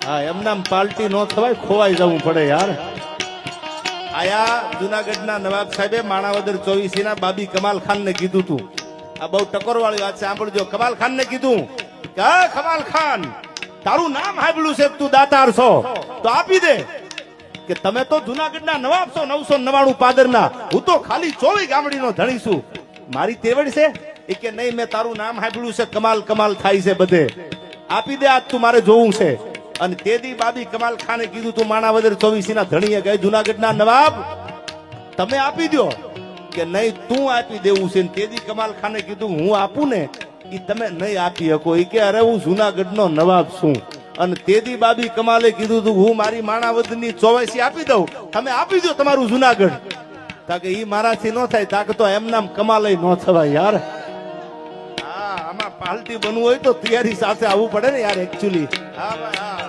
હા એમનામ પાર્ટી નો થવાય, ખોવાઈ જવું પડે યાર. આયા જુનાગઢના નવાબ સાહેબે માણાવદર 24 ના બાબી કમાલ ખાન ને કીધું તું. આ બહુ ટકોર વાળી વાત છે, સાંભળજો. કમાલ ખાન ને કીધું કે હા કમાલ ખાન, તારું નામ સાંભળ્યું છે, તું દાતાર છો તો આપી દે. કે તમે તો જુનાગઢના નવાબ છો, 999 પાદરના, હું તો ખાલી 24 ગામડીનો ધણી છું. મારી તેવડ છે એ કે નહીં, મેં તારું નામ સાંભળ્યું છે, કમાલ કમાલ થાય છે બધે, આપી દે, આજ તું મારે જોવું છે. અને તેદી બાબી કમાલ ખાને કીધું તું માણાવદર 24 ના ધણીએ કહે જુનાગઢના નવાબ તમે આપી દો. કે નહીં તું આપી દેવું છે. તેદી કમાલ ખાને કીધું હું આપું ને એ તમે નહીં આપી શકો. એ કે અરે હું જુનાગઢનો નવાબ છું. અને તેદી બાબી કમાલે કીધું તું હું મારી માણાવદરની 84 આપી દઉં, તમે આપી દો તમારું જુનાગઢ. તાકે ઈ મારાથી ન થાય, તાકે તો એમનામ કમાલે ન થવાય યાર. હા આમાં પાર્ટી બનવું હોય તો તૈયારી સાથે આવવું પડે ને યાર, એકચ્યુઅલી. હા ભાઈ હા.